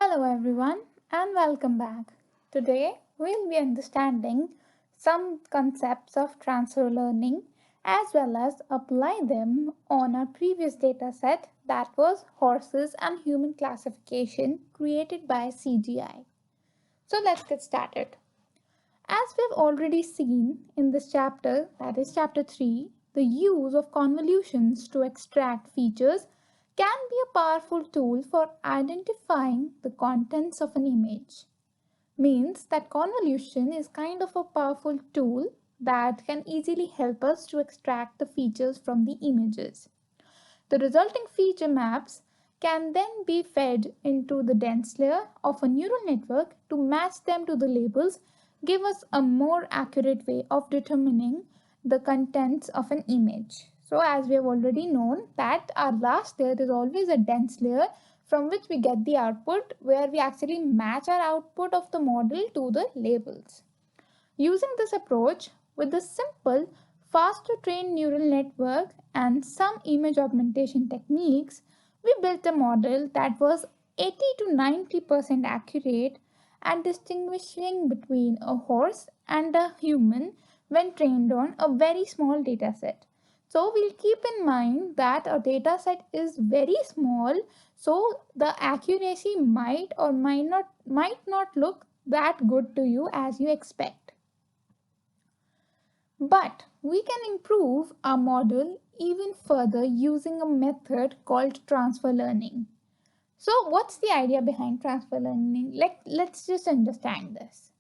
Hello everyone and welcome back. Today we'll be understanding some concepts of transfer learning as well as apply them on our previous data set that was horses and human classification created by CGI. So let's get started. As we've already seen in this chapter, that is chapter 3, the use of convolutions to extract features can be a powerful tool for identifying the contents of an image. Means that convolution is kind of a powerful tool that can easily help us to extract the features from the images. The resulting feature maps can then be fed into the dense layer of a neural network to match them to the labels, give us a more accurate way of determining the contents of an image. So as we have already known that our last layer is always a dense layer from which we get the output where we actually match our output of the model to the labels. Using this approach with the simple, fast to train neural network and some image augmentation techniques, we built a model that was 80 to 90% accurate at distinguishing between a horse and a human when trained on a very small dataset. So we'll keep in mind that our dataset is very small, so the accuracy might not look that good to you as you expect. But we can improve our model even further using a method called transfer learning. So what's the idea behind transfer learning? Let's just understand this.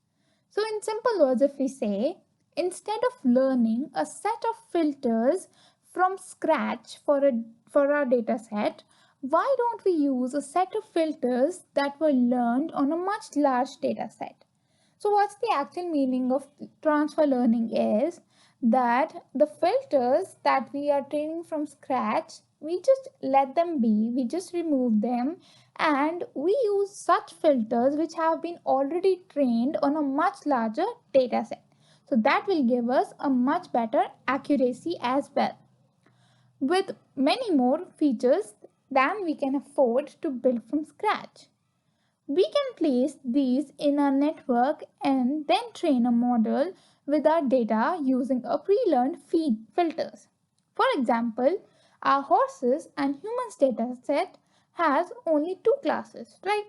So in simple words, if we say, instead of learning a set of filters from scratch for our data set, why don't we use a set of filters that were learned on a much large data set? So what's the actual meaning of transfer learning is that the filters that we are training from scratch, we just let them be, we just remove them, and we use such filters which have been already trained on a much larger data set. So that will give us a much better accuracy as well, with many more features than we can afford to build from scratch. We can place these in our network and then train a model with our data using a pre-learned feed filters. For example, our horses and humans data set has only two classes, right?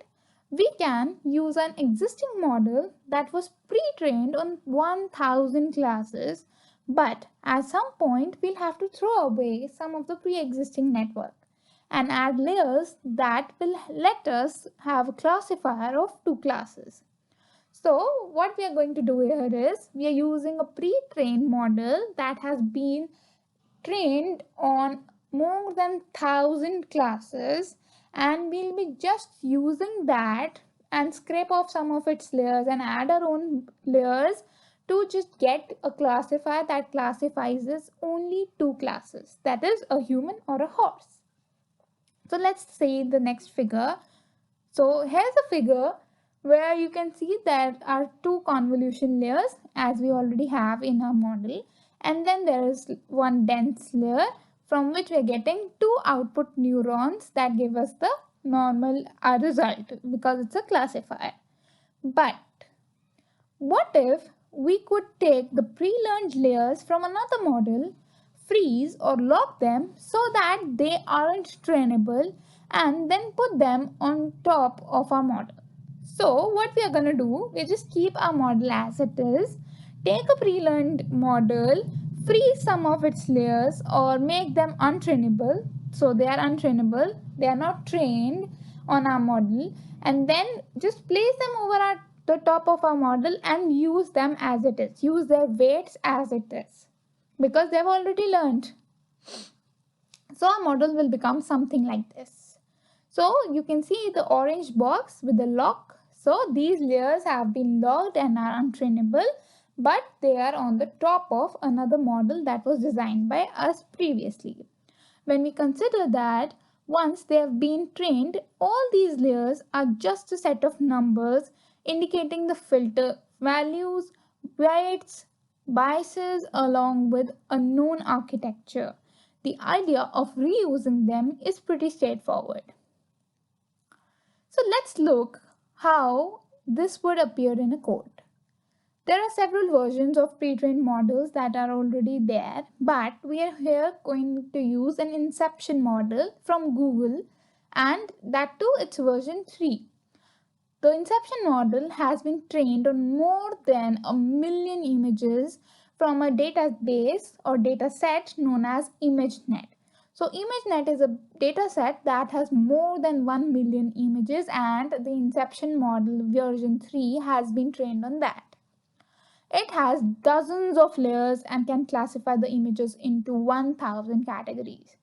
We can use an existing model that was pre-trained on 1000 classes, but at some point we'll have to throw away some of the pre-existing network and add layers that will let us have a classifier of two classes. So what we are going to do here is we are using a pre-trained model that has been trained on more than 1000 classes, and we'll be just using that and scrape off some of its layers and add our own layers to just get a classifier that classifies only two classes, that is a human or a horse. So let's see the next figure. So here's a figure where you can see there are two convolution layers as we already have in our model, and then there is one dense layer from which we are getting two output neurons that give us the normal result because it's a classifier. But what if we could take the pre-learned layers from another model, freeze or lock them so that they aren't trainable, and then put them on top of our model? So what we are going to do, we just keep our model as it is, take a pre-learned model, freeze some of its layers or make them untrainable. So they are untrainable, they are not trained on our model, and then just place them over at the top of our model and use them as it is, use their weights as it is, because they've already learned. So our model will become something like this. So you can see the orange box with the lock. So these layers have been locked and are untrainable, but they are on the top of another model that was designed by us previously. When we consider that once they have been trained, all these layers are just a set of numbers indicating the filter values, weights, biases along with a known architecture. The idea of reusing them is pretty straightforward. So let's look how this would appear in a code. There are several versions of pre-trained models that are already there, but we are here going to use an inception model from Google, and that too it's version 3. The inception model has been trained on more than a million images from a database or dataset known as ImageNet. So ImageNet is a dataset that has more than 1 million images, and the inception model version 3 has been trained on that. It has dozens of layers and can classify the images into 1000 categories.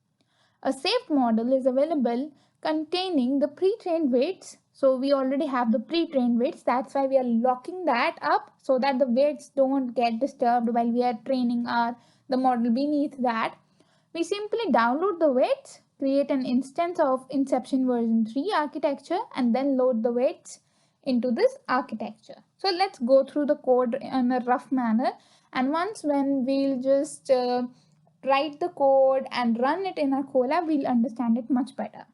A saved model is available containing the pre-trained weights. So we already have the pre-trained weights. That's why we are locking that up so that the weights don't get disturbed while we are training the model beneath that. We simply download the weights, create an instance of Inception version 3 architecture, and then load the weights into this architecture. So let's go through the code in a rough manner, and once when we'll just write the code and run it in our Colab, we'll understand it much better.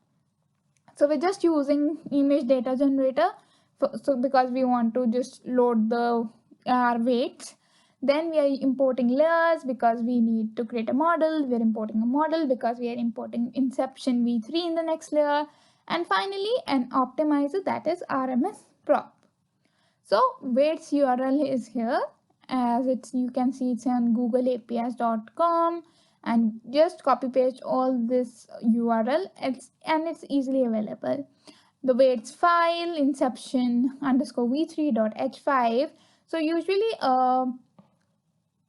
So we're just using image data generator because we want to just load the our weights. Then we are importing layers because we need to create a model. We're importing a model because we are importing Inception v3 in the next layer. And finally, an optimizer, that is RMS prop. So weights URL is here, as you can see it's on googleapis.com, and just copy paste all this URL, and it's easily available. The weights file inception underscore v3.h5. So usually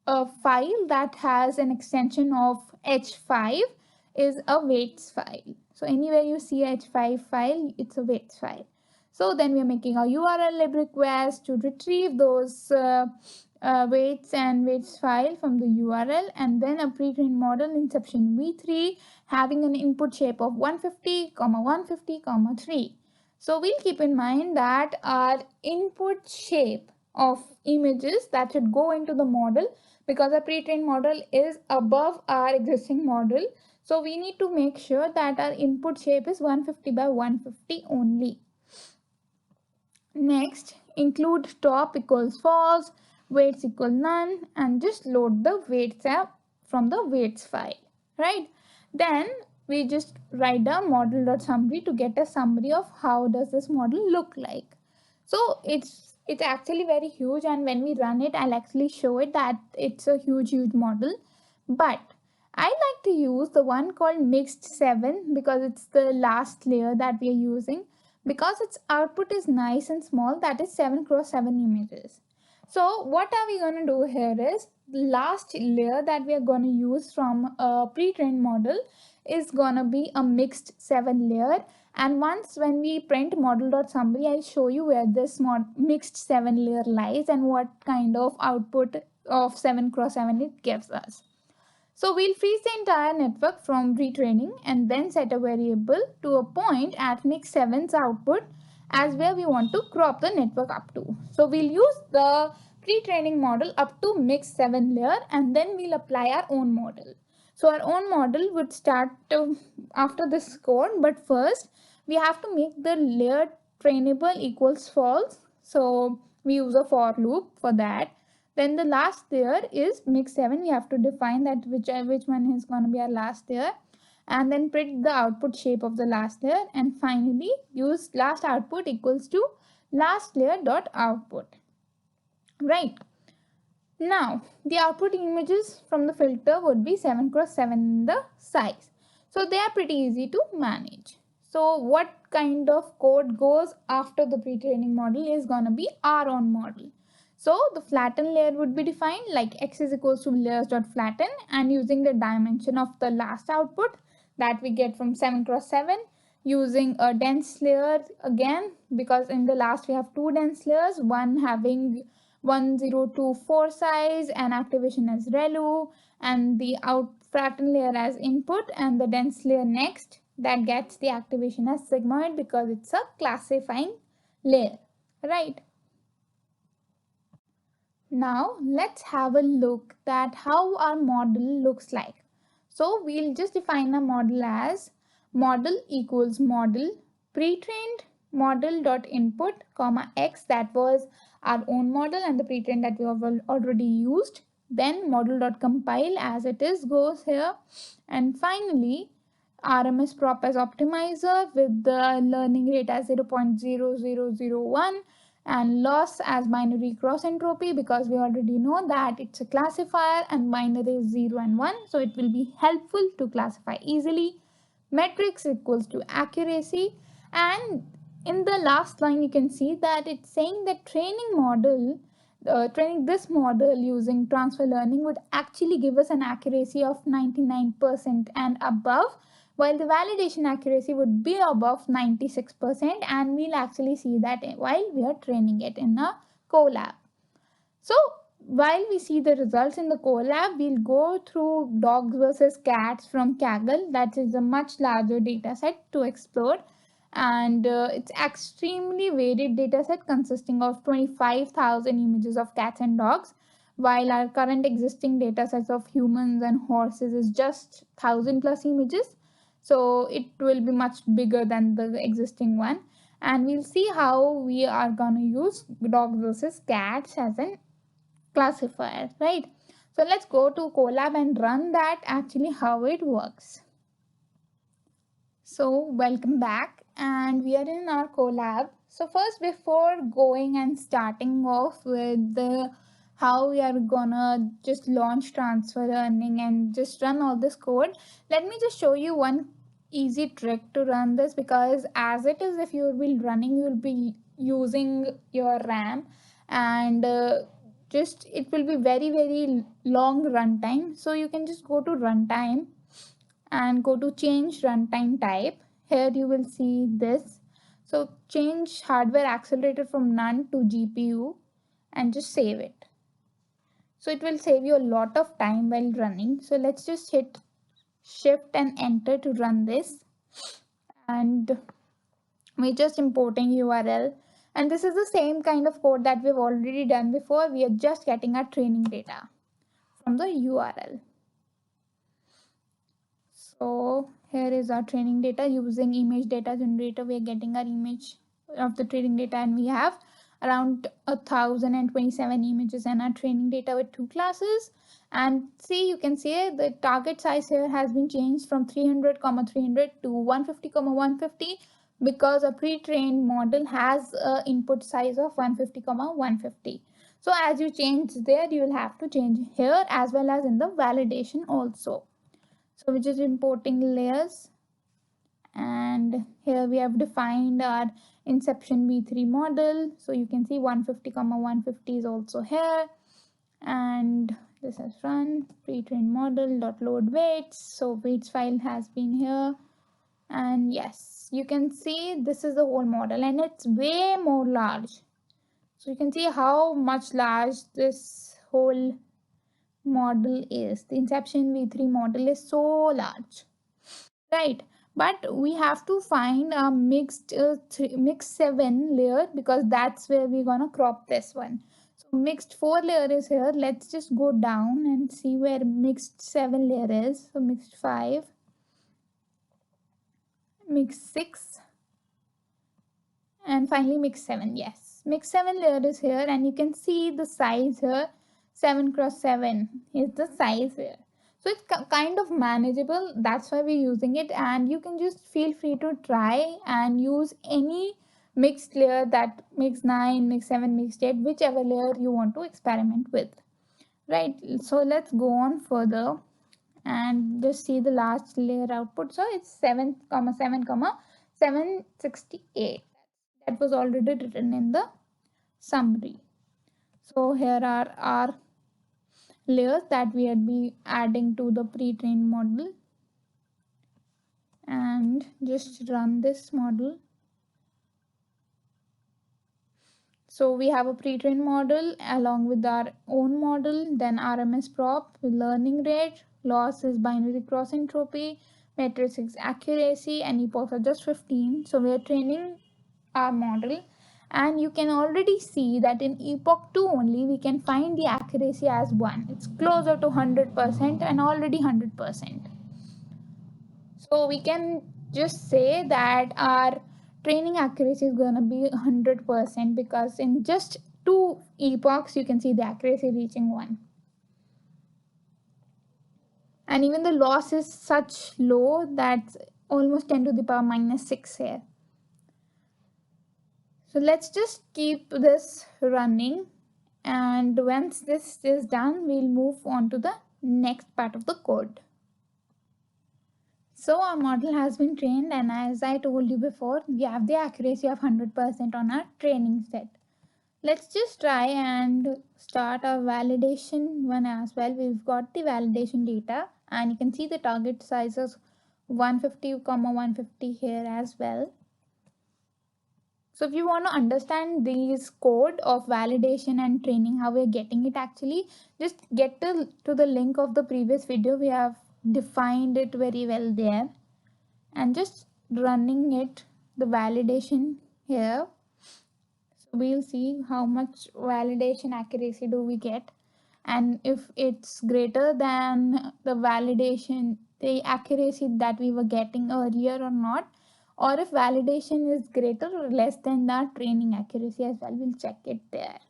a file that has an extension of h5 is a weights file. So anywhere you see h5 file, it's a weights file. So then we are making a URL lib request to retrieve those weights and weights file from the URL, and then a pre-trained model Inception v3 having an input shape of 150, 150, 3. So we'll keep in mind that our input shape of images that should go into the model, because our pre-trained model is above our existing model. So we need to make sure that our input shape is 150 by 150 only. Next, include top equals false, weights equal none, and just load the weights app from the weights file, right? Then we just write a model.summary to get a summary of how does this model look like. So it's actually very huge, and when we run it, I'll actually show it that it's a huge model. But I like to use the one called mixed 7 because it's the last layer that we are using, because its output is nice and small, that is 7 cross 7 images. So what are we going to do here is the last layer that we are going to use from a pre-trained model is going to be a mixed 7 layer. And once when we print model.summary, I'll show you where this mixed 7 layer lies and what kind of output of 7 cross 7 it gives us. So we'll freeze the entire network from retraining and then set a variable to a point at mix 7's output as where we want to crop the network up to. So we'll use the pre-training model up to mix 7 layer, and then we'll apply our own model. So our own model would start after this code, but first we have to make the layer trainable equals false. So we use a for loop for that. Then the last layer is mix 7. We have to define that which one is going to be our last layer, and then print the output shape of the last layer, and finally use last output equals to last layer dot output. Right. Now the output images from the filter would be 7 cross 7 in the size. So they are pretty easy to manage. So what kind of code goes after the pre-training model is going to be our own model. So the flatten layer would be defined like x is equals to layers.flatten, and using the dimension of the last output that we get from 7 cross 7, using a dense layer again, because in the last we have two dense layers, one having 1024 size and activation as relu, and the out flatten layer as input, and the dense layer next that gets the activation as sigmoid because it's a classifying layer, right? Now let's have a look at how our model looks like. So we'll just define a model as model equals model pre-trained model dot input comma x, that was our own model and the pretrained that we have already used. Then model dot compile as it is goes here, and finally RMS prop as optimizer with the learning rate as 0.0001 and loss as binary cross entropy, because we already know that it's a classifier and binary is 0 and 1, so it will be helpful to classify easily. Metrics equals to accuracy, and in the last line you can see that it's saying that training this model using transfer learning would actually give us an accuracy of 99% and above, while the validation accuracy would be above 96%, and we'll actually see that while we are training it in a collab. So while we see the results in the collab, we'll go through dogs versus cats from Kaggle. That is a much larger data set to explore. And it's extremely varied data set consisting of 25,000 images of cats and dogs, while our current existing data sets of humans and horses is just 1,000 plus images. So it will be much bigger than the existing one. And we'll see how we are going to use dogs versus cats as an classifier, right? So let's go to Colab and run that actually how it works. So welcome back, and we are in our Colab. So first, before going and starting off with the how we are gonna just launch transfer learning and just run all this code, let me just show you one easy trick to run this, because as it is, if you will be running, you will be using your RAM, and just it will be very long runtime. So you can just go to runtime and go to change runtime type. Here you will see this. So change hardware accelerator from none to GPU and just save it. So it will save you a lot of time while running. So let's just hit shift and enter to run this. And we're just importing URL. And this is the same kind of code that we've already done before. We are just getting our training data from the URL. So here is our training data using image data generator. We are getting our image of the training data, and we have around 1,027 images in our training data with 2 classes. And see, you can see the target size here has been changed from 300, 300 to 150, 150, because a pre-trained model has an input size of 150, 150. So as you change there, you will have to change here as well as in the validation also. So which is importing layers, and here we have defined our inception v3 model. So you can see 150, 150 is also here, and this is run pre-trained model dot load weights. So weights file has been here, and yes, you can see this is the whole model, and it's way more large. So you can see how much large this whole model is. The inception v3 model is so large, right? But we have to find a mixed 7 layer, because that's where we're gonna crop this one. So mixed 4 layer is here. Let's just go down and see where mixed 7 layer is. So mixed 5, mixed 6, and finally mixed 7. Yes, mixed 7 layer is here, and you can see the size here. 7 cross 7 is the size here. So it's kind of manageable. That's why we're using it, and you can just feel free to try and use any mixed layer, that mix 9, mix 7, mixed 8, whichever layer you want to experiment with, right? So let's go on further and just see the last layer output. So it's 7, 7, 768. That was already written in the summary. So here are our layers that we had be adding to the pre-trained model, and just run this model. So we have a pre-trained model along with our own model, then RMS prop, learning rate, loss is binary cross entropy, matrix is accuracy, and epochs are just 15. So we are training our model, and you can already see that in epoch 2 only we can find the accuracy as 1. It's closer to 100% and already 100%. So we can just say that our training accuracy is going to be 100% because in just 2 epochs you can see the accuracy reaching 1. And even the loss is such low that almost 10 to the power minus 6 here. So let's just keep this running, and once this is done we'll move on to the next part of the code. So our model has been trained, and as I told you before, we have the accuracy of 100% on our training set. Let's just try and start our validation one as well. We've got the validation data, and you can see the target size is 150, 150 here as well. So if you want to understand these code of validation and training, how we're getting it actually, just get to the link of the previous video. We have defined it very well there, and just running it, the validation here. So we'll see how much validation accuracy do we get, and if it's greater than the accuracy that we were getting earlier or not, or if validation is greater or less than the training accuracy as well. We'll check it there.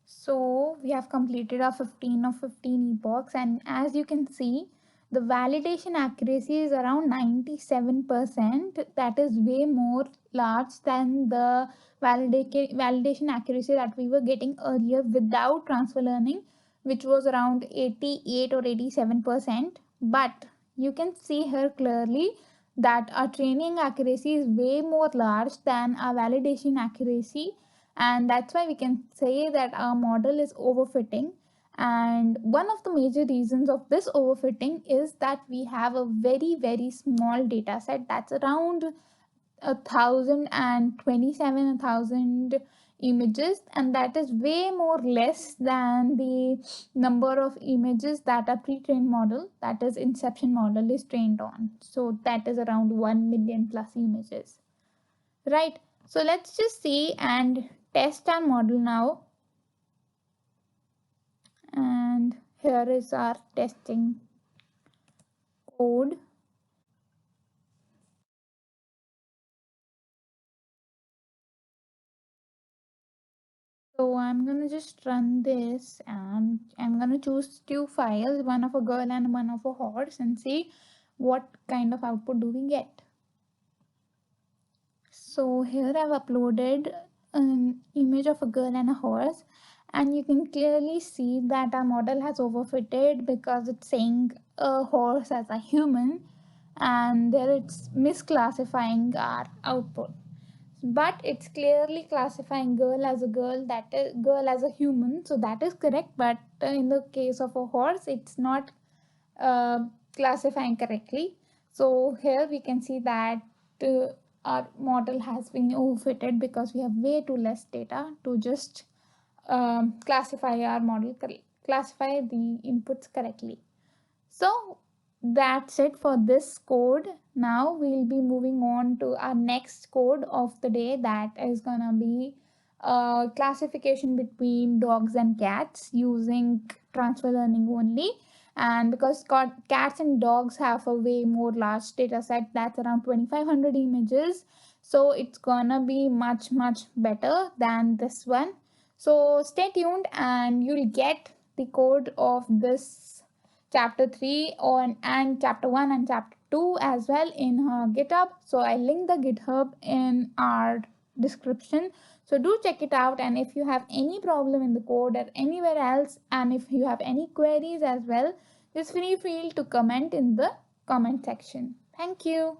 So we have completed our 15 of 15 epochs, and as you can see, the validation accuracy is around 97%. That is way more large than the validation accuracy that we were getting earlier without transfer learning, which was around 88 or 87%. But you can see here clearly that our training accuracy is way more large than our validation accuracy, and that's why we can say that our model is overfitting. And one of the major reasons of this overfitting is that we have a very small data set, that's around 1,027 images, and that is way more less than the number of images that a pre-trained model, that is inception model, is trained on. So that is around 1 million plus images, right? So let's just see and test our model now. And here is our testing code. So I'm gonna just run this, and I'm gonna choose 2 files, one of a girl and one of a horse, and see what kind of output do we get. So here I've uploaded an image of a girl and a horse, and you can clearly see that our model has overfitted because it's saying a horse as a human, and there it's misclassifying our output. But it's clearly classifying girl as a girl, that is girl as a human, so that is correct. But in the case of a horse, it's not uh, classifying correctly. So here we can see that our model has been overfitted because we have way too less data to just classify classify the inputs correctly. So that's it for this code. Now we'll be moving on to our next code of the day, that is gonna be classification between dogs and cats using transfer learning only. And because cats and dogs have a way more large data set, that's around 2500 images, so it's gonna be much better than this one. So stay tuned and you'll get the code of this chapter 3 on and chapter 1 and chapter 2 as well in her GitHub. So I link the GitHub in our description, so do check it out. And if you have any problem in the code or anywhere else, and if you have any queries as well, just feel free to comment in the comment section. Thank you.